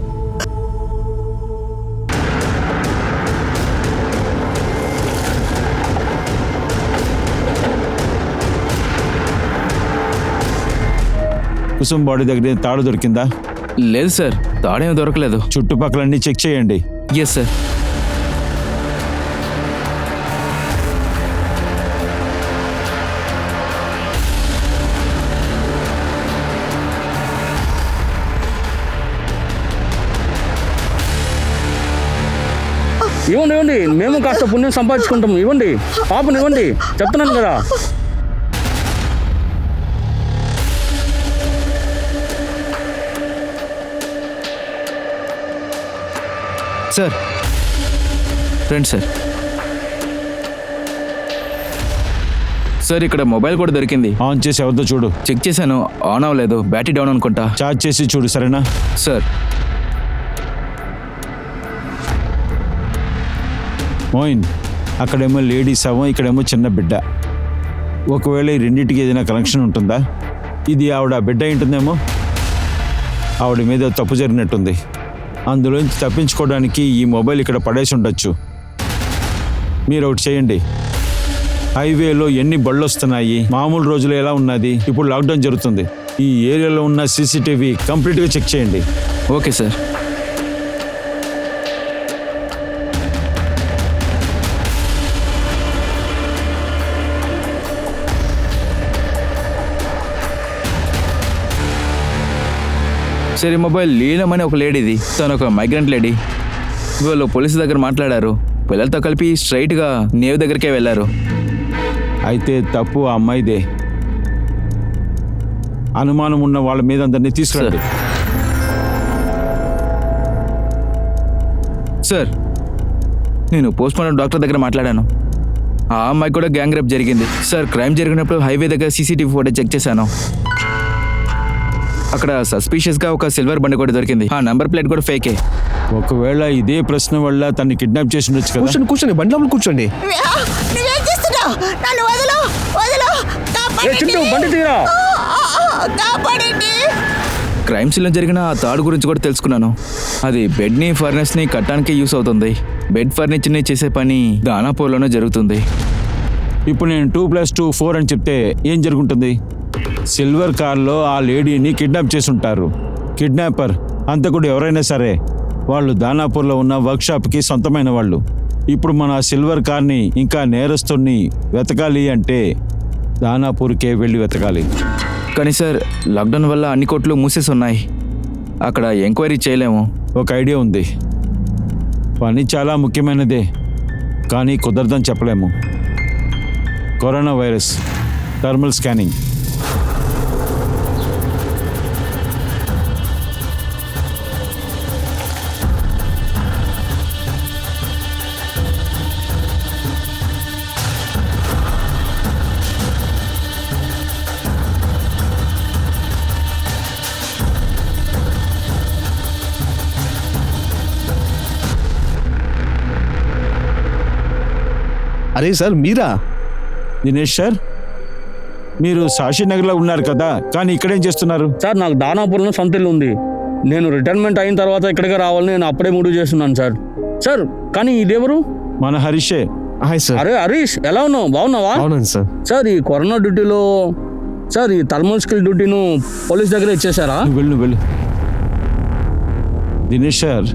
కుసుమ్ బాడీ దగ్గర తాడు దొరికిందా? లేదు సార్, తాడేమీ దొరకలేదు. చుట్టుపక్కలన్నీ చెక్ చేయండి. Yes sir. ఇవ్వండి, ఇవ్వండి, మేము కాస్త పుణ్యం సంపాదించుకుంటాం. ఇవ్వండి, పాపను ఇవ్వండి, చెప్తున్నాను కదా. సార్ రండి సార్. సార్, ఇక్కడ మొబైల్ కూడా దొరికింది. ఆన్ చేసి ఎవరితో చూడు. చెక్ చేశాను, ఆన్ అవ్వలేదు, బ్యాటరీ డౌన్ అనుకుంటా. చార్జ్ చేసి చూడు, సరేనా? సార్. మోయిన్, అక్కడేమో లేడీ శవం, ఇక్కడేమో చిన్న బిడ్డ. ఒకవేళ ఈ రెండింటికి ఏదైనా కనెక్షన్ ఉంటుందా? ఇది ఆవిడ బిడ్డ ఉంటుందేమో. ఆవిడ మీద తప్పు జరిగినట్టుంది. అందులోంచి తప్పించుకోవడానికి ఈ మొబైల్ ఇక్కడ పడేసి ఉండొచ్చు. మీరు ఒకటి చేయండి, హైవేలో ఎన్ని బళ్ళు వస్తున్నాయి, మామూలు రోజులు ఎలా ఉన్నది, ఇప్పుడు లాక్డౌన్ జరుగుతుంది. ఈ ఏరియాలో ఉన్న సీసీటీవీ కంప్లీట్గా చెక్ చేయండి. Okay sir. సరే, మొబైల్ లీలం అని ఒక లేడీది, తను ఒక మైగ్రెంట్ లేడీ. వాళ్ళు పోలీసు దగ్గర మాట్లాడారు. పిల్లలతో కలిపి స్ట్రైట్గా నేవ్ దగ్గరికే వెళ్ళారు. అయితే తప్పు ఆ అమ్మాయిదే. అనుమానం ఉన్న వాళ్ళ మీద అందరినీ తీసుకురండి. సార్, నేను పోస్ట్ మార్టం డాక్టర్ దగ్గర మాట్లాడాను. ఆ అమ్మాయి కూడా గ్యాంగ్ రేప్ జరిగింది సార్. క్రైమ్ జరిగినప్పుడు హైవే దగ్గర సీసీటీవీ ఫోటేజ్ చెక్ చేశాను. అక్కడ సస్పీషియస్గా ఒక సిల్వర్ బండి కూడా దొరికింది. ఆ నంబర్ ప్లేట్ కూడా ఫేకే. ఒకవేళ ఇదే ప్రశ్న వల్ల తన్ని కిడ్నాప్ చేసి ఉండొచ్చు కదా. కూర్చోండి కూర్చోండి, బండి లోపల కూర్చోండి. నువ్వేం చేస్తున్నావు? నన్ను వదలు, వదలు, కాపాడండి. కాపాడండి. క్రైమ్ సీన్లో జరిగిన ఆ తాడు గురించి కూడా తెలుసుకున్నాను. అది బెడ్ని ఫర్నెస్ని కట్టడానికి యూస్ అవుతుంది. బెడ్ ఫర్నిచర్ని చేసే పని దానాపూర్లోనే జరుగుతుంది. ఇప్పుడు నేను 2+2 4 అని చెప్తే ఏం జరుగుతుంది? సిల్వర్ కార్లో ఆ లేడీని కిడ్నాప్ చేసి ఉంటారు. కిడ్నాపర్ అంతకుడు ఎవరైనా సరే వాళ్ళు దానాపూర్లో ఉన్న వర్క్షాప్కి సొంతమైన వాళ్ళు. ఇప్పుడు మన సిల్వర్ కార్ని ఇంకా నేరస్తుని వెతకాలి అంటే దానాపూర్కే వెళ్ళి వెతకాలి. కానీ సార్, లాక్డౌన్ వల్ల అన్ని కోర్టులు మూసేసి ఉన్నాయి. అక్కడ ఎంక్వైరీ చేయలేము. ఒక ఐడియా ఉంది. పని చాలా ముఖ్యమైనదే, కానీ కుదరదని చెప్పలేము. Corona virus thermal scanning. అరే సార్, మీరా? దినేష్ సార్, మీరు సాక్షినగర్లో ఉన్నారు కదా, కానీ ఇక్కడేం చేస్తున్నారు? సార్, నాకు దానాపూర్లో సొంత ఇల్లు ఉంది. నేను రిటైర్మెంట్ అయిన తర్వాత ఇక్కడికే రావాలని నేను అప్పుడే మూడు చేస్తున్నాను సార్. సార్, కానీ ఇదెవరు? మన హరీషే. Hi sir. అరే హరీష్, ఎలా ఉన్నావు? బాగున్నావా? అవునండి సార్. సార్, ఈ కరోనా డ్యూటీలో సార్ ఈ థర్మల్ స్కిల్ డ్యూటీను పోలీస్ దగ్గర ఇచ్చేసారా? నువ్వు వెళ్ళు. దినేష్ సార్,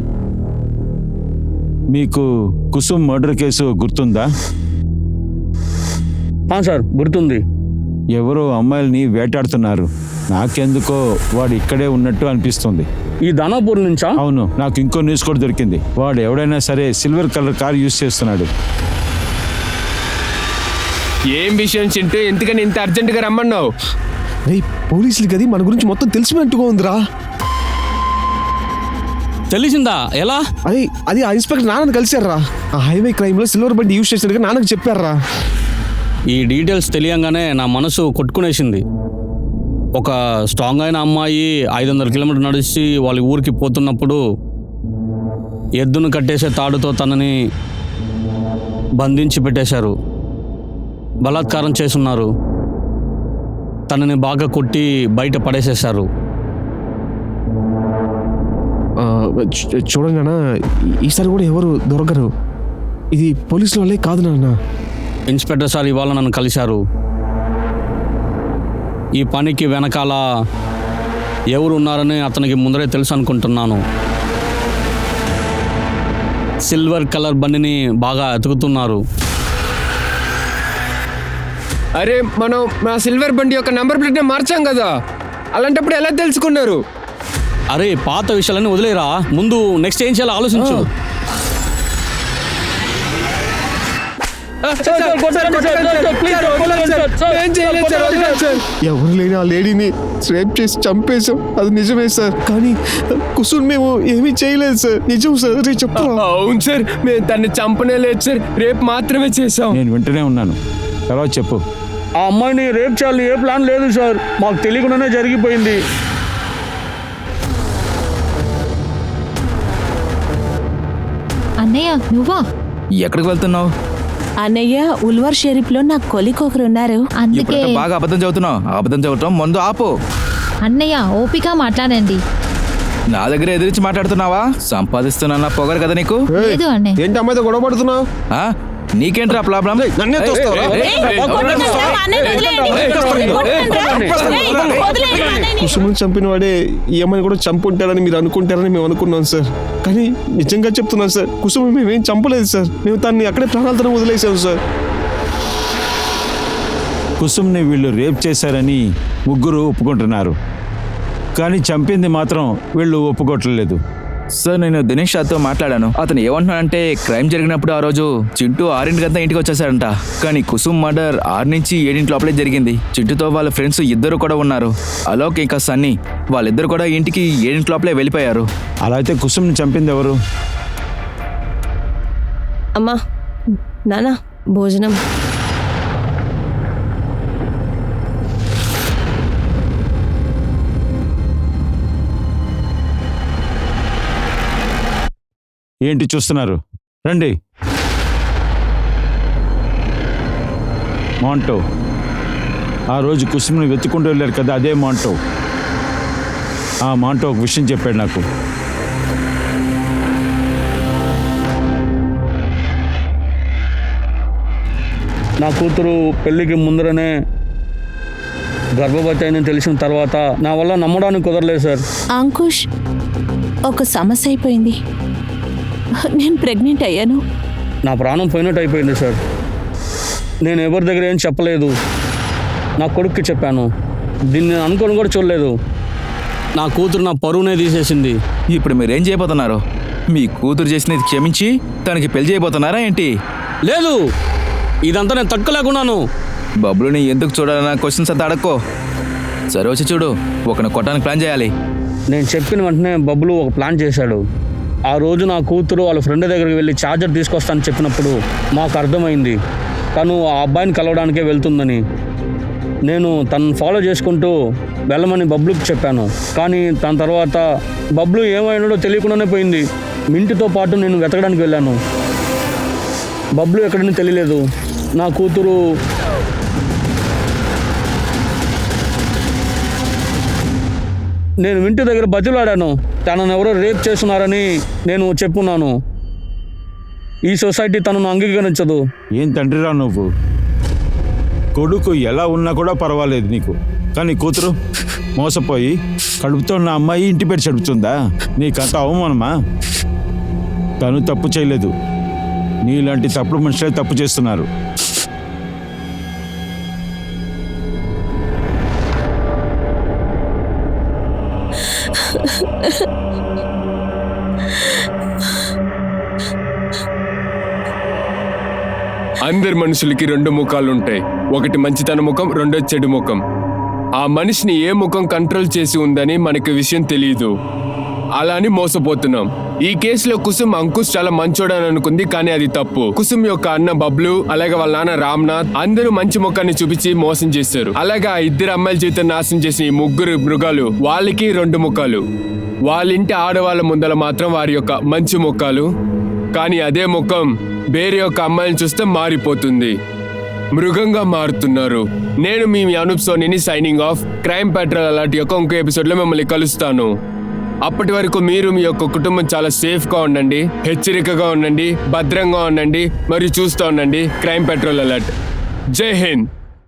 మీకు కుసుమ్ మర్డర్ కేసు గుర్తుందా? సార్, గుర్తుంది. ఎవరో అమ్మాయిల్ని వేటాడుతున్నారు. నాకెందుకో వాడు ఇక్కడే ఉన్నట్టు అనిపిస్తుంది. ఈ దానాపూర్ నుంచా? అవును, నాకు ఇంకో న్యూస్ కూడా దొరికింది. వాడు ఎవడైనా సరే సిల్వర్ కలర్ కార్ యూజ్ చేస్తున్నాడు. ఏం విషయం చింటూ, ఎందుకని ఇంత అర్జెంటుగా రమ్మన్నావు? రే, పోలీసులకి అది మన గురించి మొత్తం తెలిసినట్టుగా ఉందిరా. తెలిసిందా? ఎలా? అది ఆ ఇన్స్పెక్టర్ నాన్నని కలిశారా? ఆ హైవే క్రైమ్ లో సిల్వర్ బండి యూజ్ చేసినట్టుగా నాన్నకు చెప్పారా? ఈ డీటెయిల్స్ తెలియంగానే నా మనసు కొట్టుకునేసింది. ఒక స్ట్రాంగ్ అయిన అమ్మాయి 500 కిలోమీటర్లు నడిచి వాళ్ళ ఊరికి పోతున్నప్పుడు ఎద్దును కట్టేసే తాడుతో తనని బంధించి పెట్టేశారు. బలాత్కారం చేసున్నారు. తనని బాగా కొట్టి బయట పడేసేశారు. చూడండి నాన్న, ఈసారి కూడా ఎవరు దొరకరు. ఇది పోలీసుల వాళ్ళే కాదు నాన్న. ఇన్స్పెక్టర్ సార్ ఇవాళ నన్ను కలిశారు. ఈ పనికి వెనకాల ఎవరు ఉన్నారని అతనికి ముందరే తెలుసు అనుకుంటున్నాను. సిల్వర్ కలర్ బండిని బాగా ఎతుకుతున్నారు. అరే, మనం మా సిల్వర్ బండి యొక్క నంబర్ ప్లేట్ని మార్చాం కదా, అలాంటప్పుడు ఎలా తెలుసుకున్నారు? అరే, పాత విషయాలన్నీ వదిలేరా, ముందు నెక్స్ట్ ఏం చేయాలో ఆలోచించు. ఎవరు లేని ఆ లేడీని రేప్ చేసి చంపేశాం, అది నిజమే సార్. కానీ కుసుమ్ మేము ఏమీ చేయలేదు సార్. నిజం సార్, చెప్తాను. అవును సార్, మేము తన్ని చంపనే లేదు సార్, రేపు మాత్రమే చేసాం. నేను వింటూనే ఉన్నాను, తర్వాత చెప్పు. ఆ అమ్మాయిని రేప్ చేయాలని ఏ ప్లాన్ లేదు సార్, మాకు తెలియకుండానే జరిగిపోయింది. అన్నయ్య, నువ్వా? ఎక్కడికి వెళ్తున్నావు? అన్నయ్య, ఉల్వర్ షరీఫ్లో నా కొలిక్ ఒకరు ఉన్నారు. అందుకే బాగా అబద్ధం చదువుతున్నావు. అబద్ధం చదవటం ముందు ఆపు. అన్నయ్య, ఓపిక మాట్లాడండి. నా దగ్గర ఎదిరించి మాట్లాడుతున్నావా? సంపాదిస్తున్నా పొగరు కదా నీకు. లేదు అన్నయ్య. ఏంటి అమ్మాయితో గొడవ పడుతున్నావు? నీకేంట్రా ప్రాబ్లం? నన్నే తోస్తావా? కుసుమని చంపిన వాడే ఈ అమ్మాయిని కూడా చంపుంటారని మీరు అనుకుంటారని మేము అనుకున్నాం సార్. కానీ నిజంగా చెప్తున్నాం సార్, కుసుమ మేమేం చంపలేదు సార్. మేము తనని అక్కడే ప్రాణాలతో వదిలేసాం సార్. కుసుమ్ని వీళ్ళు రేప్ చేశారని ముగ్గురు ఒప్పుకుంటున్నారు, కానీ చంపింది మాత్రం వీళ్ళు ఒప్పుకోవట్లేదు. సార్ నేను దినేష్ షాతో మాట్లాడాను. అతను ఏమంటున్నాడంటే క్రైమ్ జరిగినప్పుడు ఆ రోజు చింటూ 6 ఇంటికి వచ్చేసాడంట. కానీ కుసుమ్ మర్డర్ 6 నుంచి 7 లోపలే జరిగింది. చింటూతో వాళ్ళ ఫ్రెండ్స్ ఇద్దరు కూడా ఉన్నారు, అలోక్ ఇంకా సన్నీ. వాళ్ళిద్దరు కూడా ఇంటికి 7 లోపలే వెళ్ళిపోయారు. అలా అయితే కుసుమ్ని చంపింది ఎవరు? అమ్మా నాన్న భోజనం. ఏంటి చూస్తున్నారు? రండి. మాంటో, ఆ రోజు కుసుమ్ని వెతుక్కుంటూ వెళ్ళారు కదా, అదే మాంటో. ఆ మాంటో ఒక విషయం చెప్పాడు నాకు. నా కూతురు పెళ్ళికి ముందరనే గర్భవతి అయిందని తెలిసిన తర్వాత నా వల్ల నమ్మడానికి కుదరలేదు సార్. అంకుష్, ఒక సమస్య అయిపోయింది. నేను ప్రెగ్నెంట్ అయ్యాను. నా ప్రాణం పోయినట్టు అయిపోయింది సార్. నేను ఎవరి దగ్గర ఏం చెప్పలేదు, నా కొడుక్కి చెప్పాను. దీన్ని అనుకోని కూడా చూడలేదు. నా కూతురు నా పరువునే తీసేసింది. ఇప్పుడు మీరేం చేయబోతున్నారు? మీ కూతురు చేసినది క్షమించి తనకి పెళ్లి చేయబోతున్నారా ఏంటి? లేదు, ఇదంతా నేను తట్టుకోలేకున్నాను. బబ్లుని ఎందుకు చూడాలన్న క్వశ్చన్స్ అంతా అడక్కో. సరే వచ్చి చూడు, ఒకరిని కొట్టడానికి ప్లాన్ చేయాలి. నేను చెప్పిన వెంటనే బబ్లు ఒక ప్లాన్ చేశాడు. ఆ రోజు నా కూతురు వాళ్ళ ఫ్రెండ్ దగ్గరికి వెళ్ళి ఛార్జర్ తీసుకొస్తానని చెప్పినప్పుడు మాకు అర్థమైంది తను ఆ అబ్బాయిని కలవడానికే వెళ్తుందని. నేను తనను ఫాలో చేసుకుంటూ వెళ్ళమని బబ్లుకి చెప్పాను. కానీ దాని తర్వాత బబ్లు ఏమైనాడో తెలియకుండానే పోయింది. మింటితో పాటు నేను వెతకడానికి వెళ్ళాను. బబ్లు ఎక్కడని తెలియలేదు. నా కూతురు నేను మింటి దగ్గర బతిలాడాను. తనను ఎవరో రేప్ చేస్తున్నారని నేను చెప్పున్నాను. ఈ సొసైటీ తనను అంగీకరించదు. ఏం తండ్రిరా నువ్వు? కొడుకు ఎలా ఉన్నా కూడా పర్వాలేదు నీకు, కానీ కూతురు మోసపోయి కడుపుతో ఉన్న అమ్మాయి ఇంటి పేరు చెడుపుతుందా? నీకంత అవమానమా? తను తప్పు చేయలేదు, నీలాంటి తప్పుడు మనుషులే తప్పు చేస్తున్నారు. అందరి మనుషులకి 2 ముఖాలుంటాయి. ఒకటి మంచితన ముఖం, రెండో చెడు ముఖం. ఆ మనిషిని ఏ ముఖం కంట్రోల్ చేసి ఉందని మనకి విషయం తెలియదు. అలా అని మోసపోతున్నాం. ఈ కేసులో కుసుమ్ అంకుష్ చాలా మంచోడని అనుకుంది, కానీ అది తప్పు. కుసుమ్ యొక్క అన్న బబ్లు, అలాగే వాళ్ళ నాన్న రామ్నాథ్ అందరూ మంచి ముఖాన్ని చూపించి మోసం చేశారు. అలాగే ఆ 2 అమ్మాయిల జీవితం నాశనం చేసిన ఈ 3 మృగాలు, వాళ్ళకి 2 ముఖాలు. వాళ్ళ ఇంటి ఆడవాళ్ళ ముందల మాత్రం వారి యొక్క మంచి ముఖాలు, కానీ అదే ముఖం వేరే యొక్క అమ్మాయిని చూస్తే మారిపోతుంది, మృగంగా మారుతున్నారు. నేను మీ అనూప్ సోనీని signing off. Crime patrol alert యొక్క ఇంకో ఎపిసోడ్లో మిమ్మల్ని కలుస్తాను. అప్పటి వరకు మీరు మీ యొక్క కుటుంబం చాలా సేఫ్గా ఉండండి, హెచ్చరికగా ఉండండి, భద్రంగా ఉండండి, మరియు చూస్తూ ఉండండి క్రైమ్ పెట్రోల్ అలర్ట్. జై హింద్.